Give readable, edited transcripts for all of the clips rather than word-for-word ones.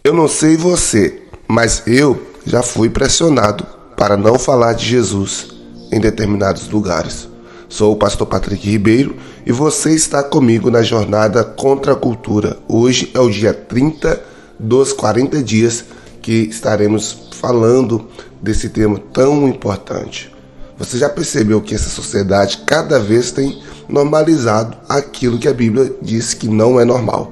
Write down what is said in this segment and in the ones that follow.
Eu não sei você, mas eu já fui pressionado para não falar de Jesus em determinados lugares. Sou o pastor Patrick Ribeiro e você está comigo na jornada contra a cultura. Hoje é o dia 30 dos 40 dias que estaremos falando desse tema tão importante. Você já percebeu que essa sociedade cada vez tem normalizado aquilo que a Bíblia diz que não é normal,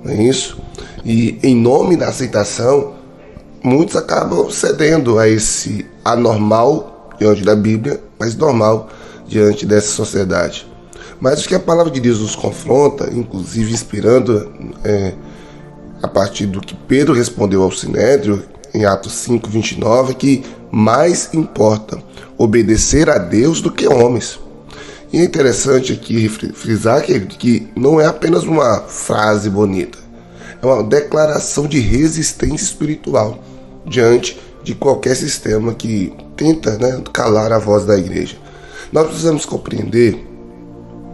não é isso? E em nome da aceitação, muitos acabam cedendo a esse anormal diante da Bíblia, mas normal diante dessa sociedade. Mas o que a palavra de Deus nos confronta, inclusive inspirando a partir do que Pedro respondeu ao Sinédrio, em Atos 5:29, que mais importa obedecer a Deus do que homens. E é interessante aqui frisar que não é apenas uma frase bonita, é uma declaração de resistência espiritual diante de qualquer sistema que tenta calar a voz da igreja. Nós precisamos compreender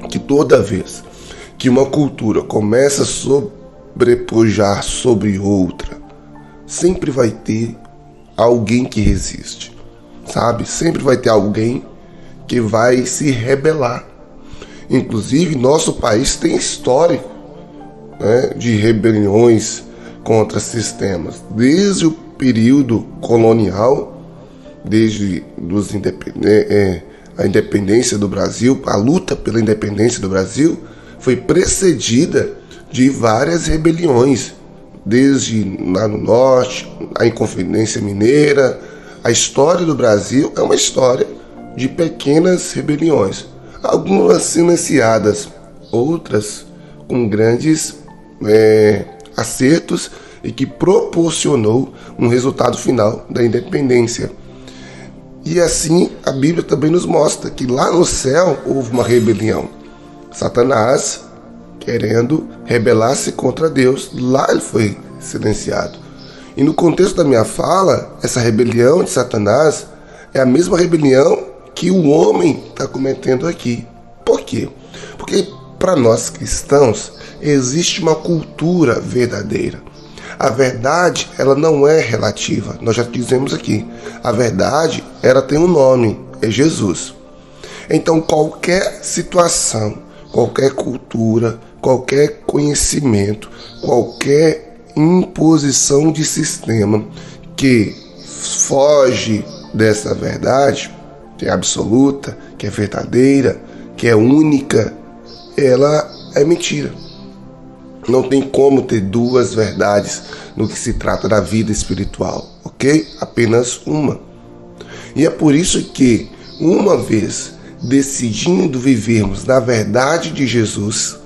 que toda vez que uma cultura começa a sobrepujar sobre outra, sempre vai ter alguém que resiste, sabe? Sempre vai ter alguém que vai se rebelar. Inclusive, nosso país tem histórico de rebeliões contra sistemas, desde o período colonial, desde a independência do Brasil. A luta pela independência do Brasil foi precedida de várias rebeliões, desde lá no norte, a Inconfidência Mineira. A história do Brasil é uma história de pequenas rebeliões, algumas silenciadas, outras com grandes acertos e que proporcionou um resultado final da independência. E assim a Bíblia também nos mostra que lá no céu houve uma rebelião. Satanás, querendo rebelar-se contra Deus, lá ele foi silenciado. E no contexto da minha fala, essa rebelião de Satanás é a mesma rebelião que o homem está cometendo aqui. Por quê? Porque para nós cristãos existe uma cultura verdadeira. A verdade, ela não é relativa. Nós já dizemos aqui, a verdade, ela tem um nome, é Jesus. Então qualquer situação, qualquer cultura, qualquer conhecimento, qualquer imposição de sistema que foge dessa verdade, que é absoluta, que é verdadeira, que é única, ela é mentira. Não tem como ter duas verdades no que se trata da vida espiritual, ok? Apenas uma. E é por isso que, uma vez decidindo vivermos na verdade de Jesus,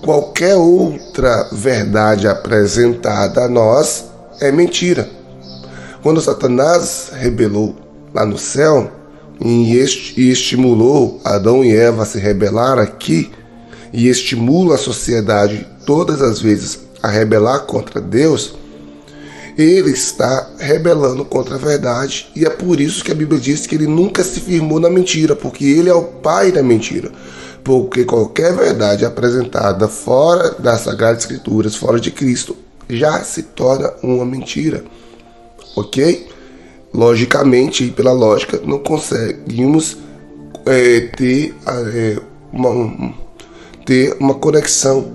qualquer outra verdade apresentada a nós é mentira. Quando Satanás rebelou lá no céu e estimulou Adão e Eva a se rebelar aqui, e estimula a sociedade todas as vezes a rebelar contra Deus, ele está rebelando contra a verdade. E é por isso que a Bíblia diz que ele nunca se firmou na mentira, porque ele é o pai da mentira. Porque qualquer verdade apresentada fora das Sagradas Escrituras, fora de Cristo, já se torna uma mentira, ok? Logicamente, e pela lógica, não conseguimos ter uma conexão,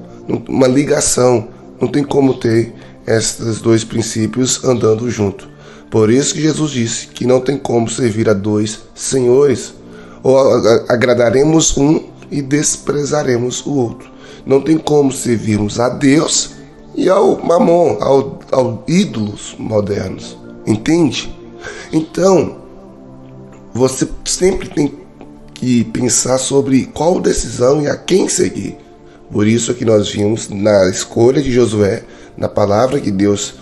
uma ligação. Não tem como ter esses dois princípios andando junto. Por isso que Jesus disse que não tem como servir a dois senhores. Ou agradaremos um e desprezaremos o outro. Não tem como servirmos a Deus e ao mamon, ao ídolos modernos. Entende? Então, você sempre tem que pensar sobre qual decisão e a quem seguir. Por isso é que nós vimos na escolha de Josué, na palavra que Deus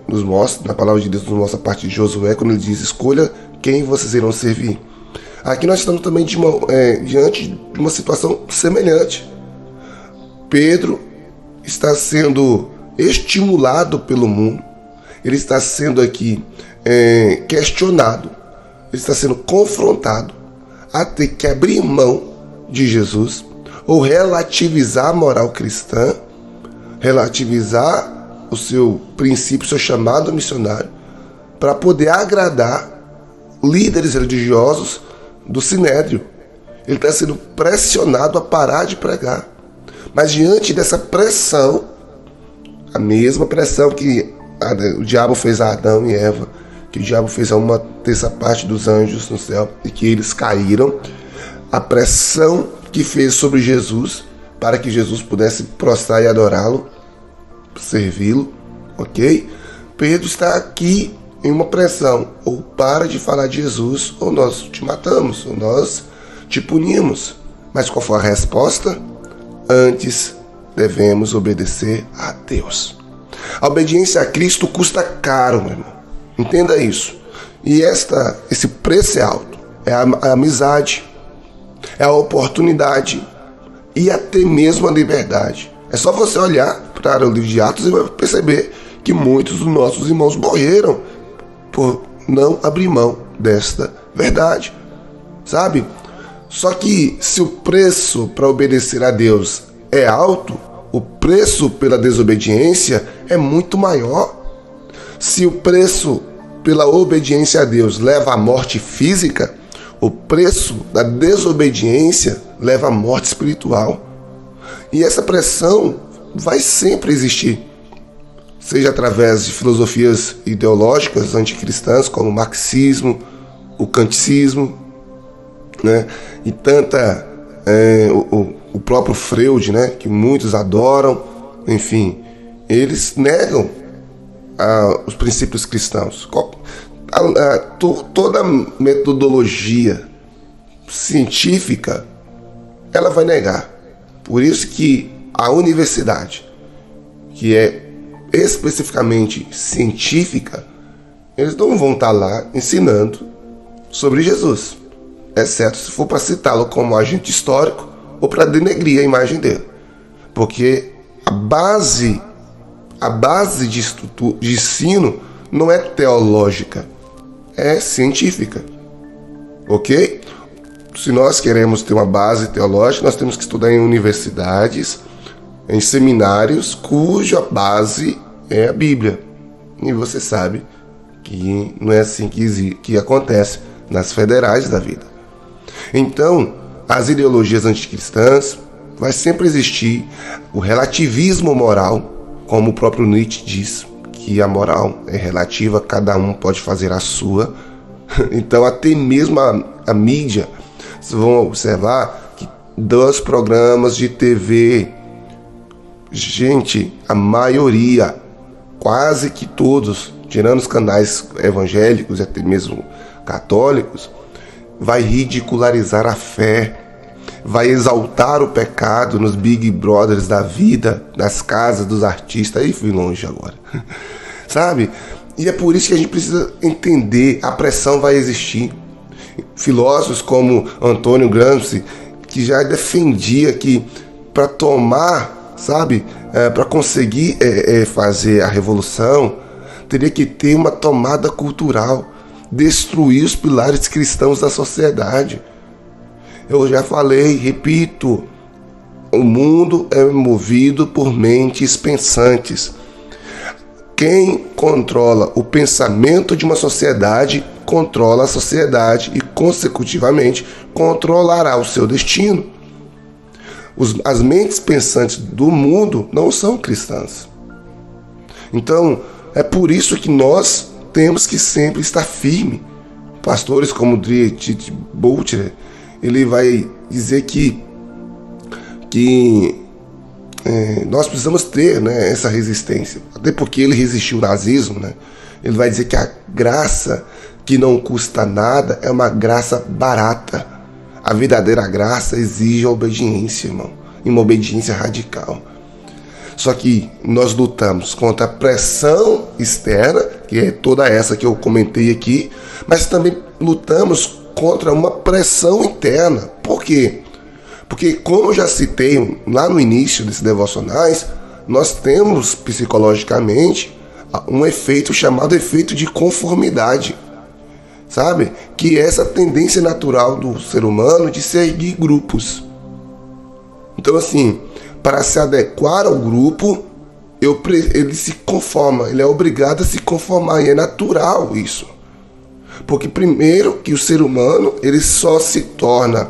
nos mostra, na palavra de Deus nos mostra a parte de Josué, quando ele diz: escolha quem vocês irão servir. Aqui nós estamos também diante de uma situação semelhante. Pedro está sendo estimulado pelo mundo, ele está sendo aqui questionado, ele está sendo confrontado a ter que abrir mão de Jesus ou relativizar a moral cristã, relativizar o seu princípio, o seu chamado missionário, para poder agradar líderes religiosos do Sinédrio. Ele está sendo pressionado a parar de pregar. Mas diante dessa pressão, a mesma pressão que o diabo fez a Adão e Eva, que o diabo fez a uma terça parte dos anjos no céu e que eles caíram, a pressão que fez sobre Jesus para que Jesus pudesse prostrar e adorá-lo, servi-lo, ok? Pedro está aqui em uma pressão: ou para de falar de Jesus, ou nós te matamos, ou nós te punimos. Mas qual foi a resposta? Antes devemos obedecer a Deus. A obediência a Cristo custa caro, meu irmão. Entenda isso. E esse preço é alto. É a amizade, é a oportunidade e até mesmo a liberdade. É só você olhar para o livro de Atos e vai perceber que muitos dos nossos irmãos morreram por não abrir mão desta verdade, sabe? Só que se o preço para obedecer a Deus é alto, o preço pela desobediência é muito maior. Se o preço pela obediência a Deus leva à morte física, o preço da desobediência leva à morte espiritual. E essa pressão vai sempre existir, seja através de filosofias ideológicas anticristãs, como o marxismo, o kanticismo, né? E o próprio Freud, né? Que muitos adoram, enfim, eles negam os princípios cristãos. Toda metodologia científica ela vai negar. Por isso que a universidade, que é especificamente científica, eles não vão estar lá ensinando sobre Jesus, exceto se for para citá-lo como agente histórico ou para denegrir a imagem dele, porque a base de ensino não é teológica, é científica, ok? Se nós queremos ter uma base teológica, nós temos que estudar em universidades, em seminários cuja base é a Bíblia. E você sabe que não é assim que acontece nas federais da vida. Então, as ideologias anticristãs vai sempre existir o relativismo moral, como o próprio Nietzsche diz, que a moral é relativa, cada um pode fazer a sua. Então, até mesmo a mídia, vocês vão observar que dos programas de TV, gente, a maioria, quase que todos, tirando os canais evangélicos e até mesmo católicos, vai ridicularizar a fé, vai exaltar o pecado nos Big Brothers da vida, das casas dos artistas. Aí fui longe agora, sabe? E é por isso que a gente precisa entender, a pressão vai existir. Filósofos como Antônio Gramsci, que já defendia que para tomar, sabe, para conseguir fazer a revolução, teria que ter uma tomada cultural, destruir os pilares cristãos da sociedade. Eu já falei, repito, o mundo é movido por mentes pensantes. Quem controla o pensamento de uma sociedade, controla a sociedade e, consecutivamente, controlará o seu destino. As mentes pensantes do mundo não são cristãs. Então, é por isso que nós temos que sempre estar firme. Pastores como Dietrich Bonhoeffer, ele vai dizer que nós precisamos ter, né, essa resistência, até porque ele resistiu ao nazismo, né? Ele vai dizer que a graça que não custa nada é uma graça barata. A verdadeira graça exige a obediência, irmão, e uma obediência radical. Só que nós lutamos contra a pressão externa, que é toda essa que eu comentei aqui, mas também lutamos contra uma pressão interna. Por quê? Porque, como eu já citei lá no início desses devocionais, nós temos psicologicamente um efeito chamado efeito de conformidade, sabe? Que é essa tendência natural do ser humano de seguir grupos. Então, assim, para se adequar ao grupo, ele se conforma, ele é obrigado a se conformar, e é natural isso. Porque primeiro que o ser humano, ele só se torna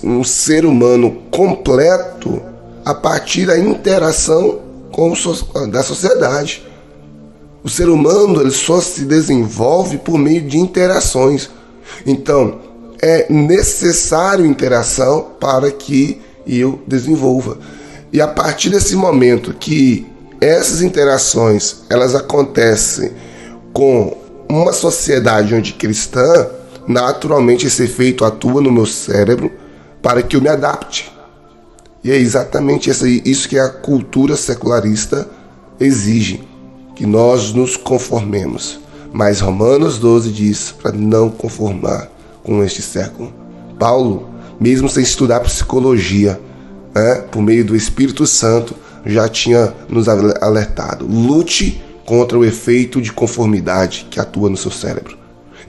um ser humano completo a partir da interação da sociedade. O ser humano, ele só se desenvolve por meio de interações. Então, é necessário interação para que eu desenvolva. E a partir desse momento que essas interações, elas acontecem com uma sociedade onde cristã, naturalmente esse efeito atua no meu cérebro para que eu me adapte. E é exatamente isso que a cultura secularista exige, que nós nos conformemos. Mas Romanos 12 diz para não conformar com este século. Paulo, mesmo sem estudar psicologia, por meio do Espírito Santo, já tinha nos alertado. Lute contra o efeito de conformidade que atua no seu cérebro.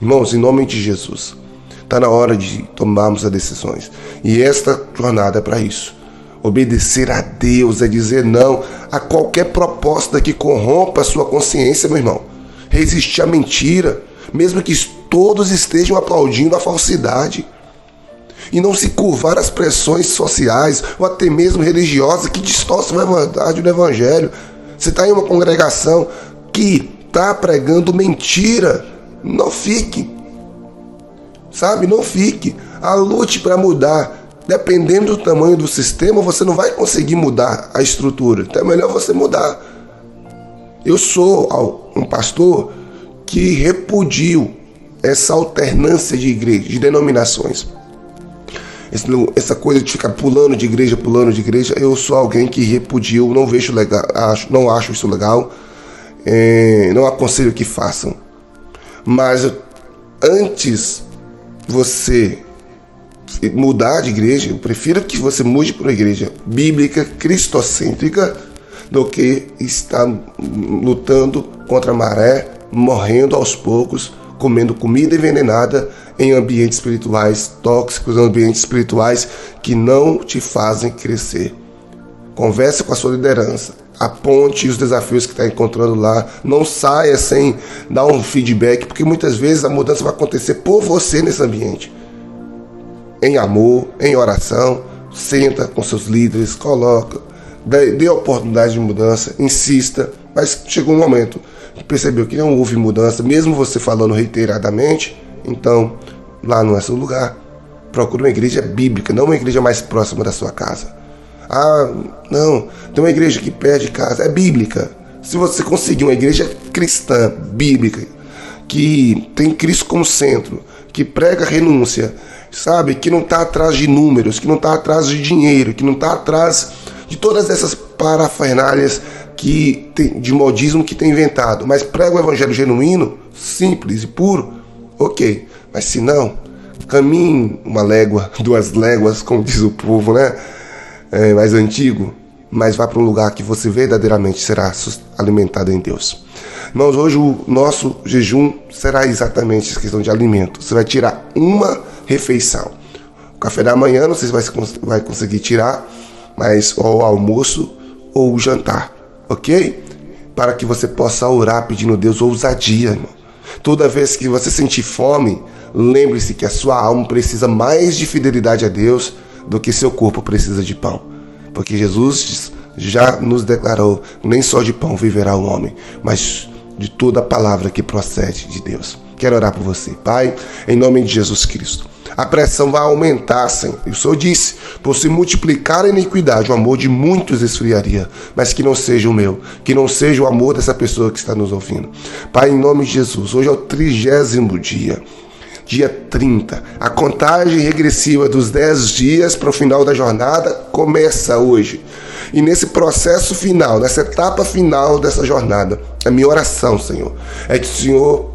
Irmãos, em nome de Jesus, está na hora de tomarmos as decisões. E esta jornada é para isso. Obedecer a Deus é dizer não a qualquer proposta que corrompa a sua consciência, meu irmão. Resistir à mentira, mesmo que todos estejam aplaudindo a falsidade. E não se curvar às pressões sociais ou até mesmo religiosas que distorcem a verdade do Evangelho. Você está em uma congregação que está pregando mentira, não fique. Sabe, não fique. A lute para mudar. Dependendo do tamanho do sistema, você não vai conseguir mudar a estrutura. Então é melhor você mudar. Eu sou um pastor que repudio essa alternância de igrejas, de denominações. Essa coisa de ficar pulando de igreja, eu sou alguém que repudio, não vejo legal, não acho isso legal, não aconselho que façam. Mas antes você mudar de igreja, eu prefiro que você mude para uma igreja bíblica, cristocêntrica, do que estar lutando contra a maré, morrendo aos poucos, comendo comida envenenada em ambientes espirituais tóxicos, ambientes espirituais que não te fazem crescer. Converse com a sua liderança, aponte os desafios que está encontrando lá, não saia sem dar um feedback, porque muitas vezes a mudança vai acontecer por você nesse ambiente. Em amor, em oração, senta com seus líderes, coloca, dê oportunidade de mudança, insista, mas chegou um momento que percebeu que não houve mudança, mesmo você falando reiteradamente, então lá não é seu lugar. Procure uma igreja bíblica, não uma igreja mais próxima da sua casa. Ah, não, tem uma igreja aqui perto de casa, é bíblica. Se você conseguir uma igreja cristã, bíblica, que tem Cristo como centro, que prega renúncia, sabe, que não está atrás de números, que não está atrás de dinheiro, que não está atrás de todas essas parafernálias de modismo que tem inventado, mas prega o evangelho genuíno, simples e puro, ok. Mas se não, caminhe uma légua, 2 léguas, como diz o povo, né? Mais antigo, mas vá para um lugar que você verdadeiramente será alimentado em Deus. Irmãos, hoje o nosso jejum será exatamente essa questão de alimento. Você vai tirar uma refeição. O café da manhã, não sei se vai conseguir tirar, mas ou o almoço ou o jantar, ok? Para que você possa orar pedindo a Deus ousadia, irmão. Toda vez que você sentir fome, lembre-se que a sua alma precisa mais de fidelidade a Deus do que seu corpo precisa de pão. Porque Jesus já nos declarou, nem só de pão viverá o homem, mas de toda a palavra que procede de Deus. Quero orar por você, Pai, em nome de Jesus Cristo. A pressão vai aumentar, Senhor. O Senhor disse, por se multiplicar a iniquidade, o amor de muitos esfriaria, mas que não seja o meu, que não seja o amor dessa pessoa que está nos ouvindo. Pai, em nome de Jesus, hoje é o 30º dia. Dia 30, a contagem regressiva dos 10 dias para o final da jornada começa hoje. E nesse processo final, nessa etapa final dessa jornada, a minha oração, Senhor, é que o Senhor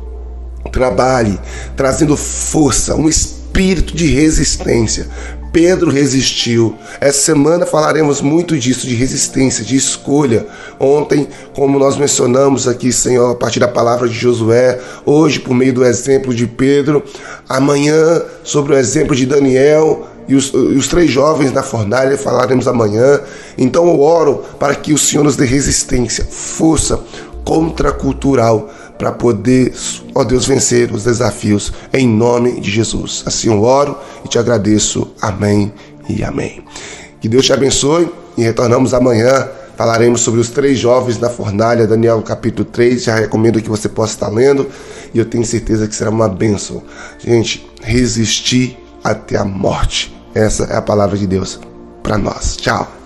trabalhe, trazendo força, um espírito de resistência. Pedro resistiu. Essa semana falaremos muito disso, de resistência, de escolha. Ontem, como nós mencionamos aqui, Senhor, a partir da palavra de Josué, hoje por meio do exemplo de Pedro, amanhã sobre o exemplo de Daniel e os 3 jovens da fornalha falaremos amanhã. Então eu oro para que o Senhor nos dê resistência, força contracultural para poder, ó Deus, vencer os desafios em nome de Jesus. Assim eu oro e te agradeço. Amém e amém. Que Deus te abençoe e retornamos amanhã. Falaremos sobre os 3 jovens da fornalha, Daniel capítulo 3. Já recomendo que você possa estar lendo e eu tenho certeza que será uma bênção. Gente, resistir até a morte. Essa é a palavra de Deus para nós. Tchau.